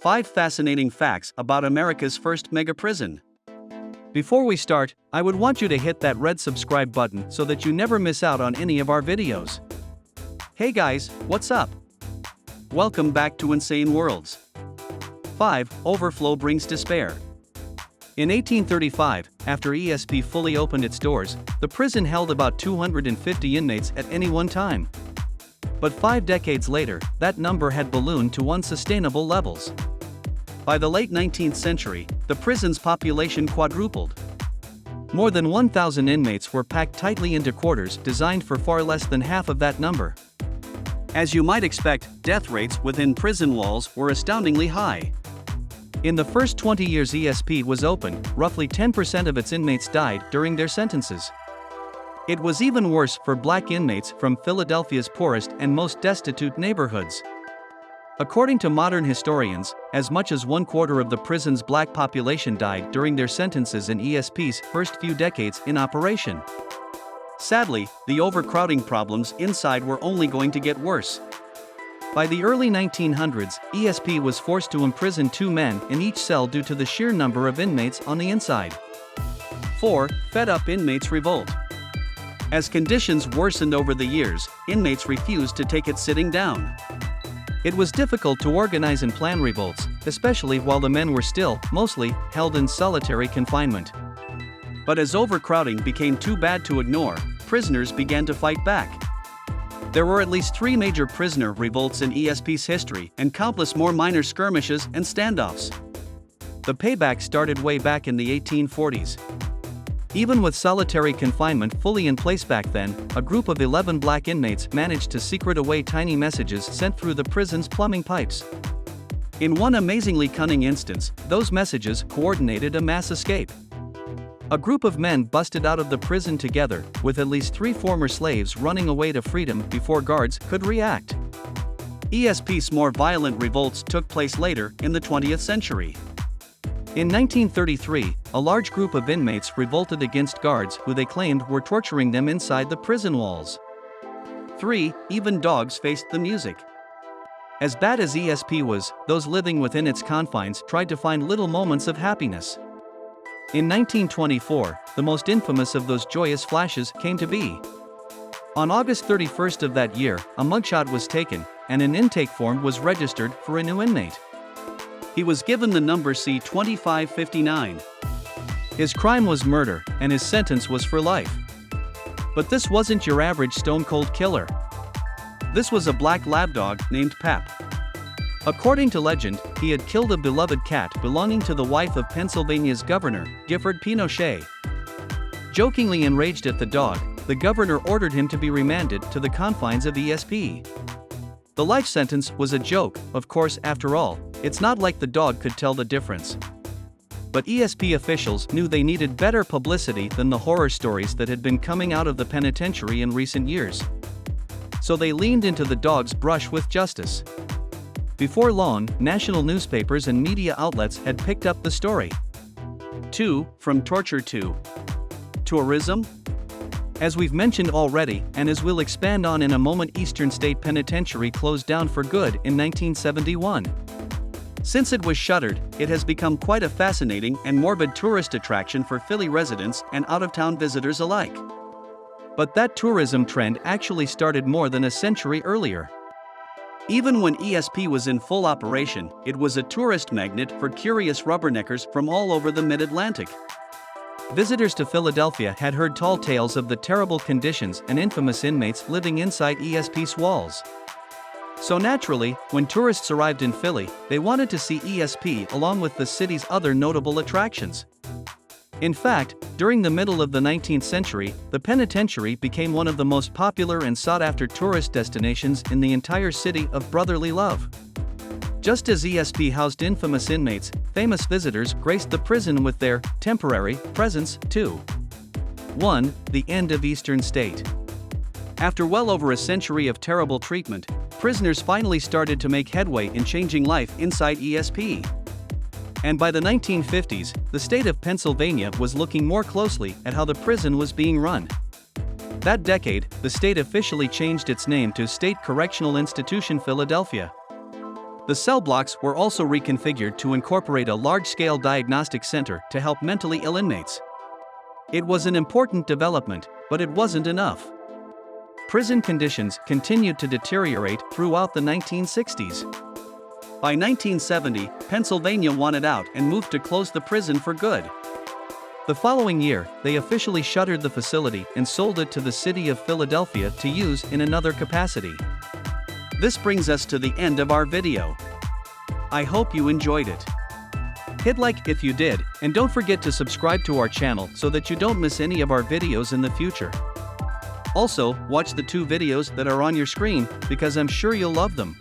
5 fascinating facts about America's first mega prison. Before we start, I would want you to hit that red subscribe button so that you never miss out on any of our videos. Hey guys, what's up? Welcome back to Insane Worlds. 5. Overflow brings despair. In 1835, after ESP fully opened its doors, the prison held about 250 inmates at any one time. But 5 decades later, that number had ballooned to unsustainable levels. By the late 19th century, the prison's population quadrupled. More than 1,000 inmates were packed tightly into quarters designed for far less than half of that number. As you might expect, death rates within prison walls were astoundingly high. In the first 20 years ESP was open, roughly 10% of its inmates died during their sentences. It was even worse for black inmates from Philadelphia's poorest and most destitute neighborhoods. According to modern historians, as much as 1/4 of the prison's black population died during their sentences in ESP's first few decades in operation. Sadly, the overcrowding problems inside were only going to get worse. By the early 1900s, ESP was forced to imprison 2 men in each cell due to the sheer number of inmates on the inside. 4. Fed-up inmates revolt. As conditions worsened over the years, inmates refused to take it sitting down. It was difficult to organize and plan revolts, especially while the men were still, mostly, held in solitary confinement. But as overcrowding became too bad to ignore, prisoners began to fight back. There were at least 3 major prisoner revolts in ESP's history and countless more minor skirmishes and standoffs. The payback started way back in the 1840s. Even with solitary confinement fully in place back then, a group of 11 black inmates managed to secret away tiny messages sent through the prison's plumbing pipes. In one amazingly cunning instance, those messages coordinated a mass escape. A group of men busted out of the prison together, with at least 3 former slaves running away to freedom before guards could react. ESP's more violent revolts took place later in the 20th century. In 1933, a large group of inmates revolted against guards who they claimed were torturing them inside the prison walls. 3. Even dogs faced the music. As bad as ESP was, those living within its confines tried to find little moments of happiness. In 1924, the most infamous of those joyous flashes came to be. On August 31st of that year, a mugshot was taken, and an intake form was registered for a new inmate. He was given the number C2559. His crime was murder, and his sentence was for life. But this wasn't your average stone-cold killer. This was a black lapdog named Pap. According to legend, he had killed a beloved cat belonging to the wife of Pennsylvania's governor, Gifford Pinchot. Jokingly enraged at the dog, the governor ordered him to be remanded to the confines of ESP. The life sentence was a joke, of course. After all, it's not like the dog could tell the difference. But ESP officials knew they needed better publicity than the horror stories that had been coming out of the penitentiary in recent years. So they leaned into the dog's brush with justice. Before long, national newspapers and media outlets had picked up the story. 2. From torture to tourism. As we've mentioned already, and as we'll expand on in a moment, Eastern State Penitentiary closed down for good in 1971. Since it was shuttered, it has become quite a fascinating and morbid tourist attraction for Philly residents and out-of-town visitors alike. But that tourism trend actually started more than a century earlier. Even when ESP was in full operation, it was a tourist magnet for curious rubberneckers from all over the mid-Atlantic. Visitors to Philadelphia had heard tall tales of the terrible conditions and infamous inmates living inside ESP's walls. So naturally, when tourists arrived in Philly, they wanted to see ESP along with the city's other notable attractions. In fact, during the middle of the 19th century, the penitentiary became one of the most popular and sought-after tourist destinations in the entire city of brotherly love. Just as ESP housed infamous inmates, famous visitors graced the prison with their temporary presence too. 1. The end of Eastern State. After well over a century of terrible treatment, prisoners finally started to make headway in changing life inside ESP. And by the 1950s, the state of Pennsylvania was looking more closely at how the prison was being run. That decade, the state officially changed its name to State Correctional Institution Philadelphia. The cell blocks were also reconfigured to incorporate a large-scale diagnostic center to help mentally ill inmates. It was an important development, but it wasn't enough. Prison conditions continued to deteriorate throughout the 1960s. By 1970, Pennsylvania wanted out and moved to close the prison for good. The following year, they officially shuttered the facility and sold it to the city of Philadelphia to use in another capacity. This brings us to the end of our video. I hope you enjoyed it. Hit like if you did, and don't forget to subscribe to our channel so that you don't miss any of our videos in the future. Also, watch the 2 videos that are on your screen, because I'm sure you'll love them.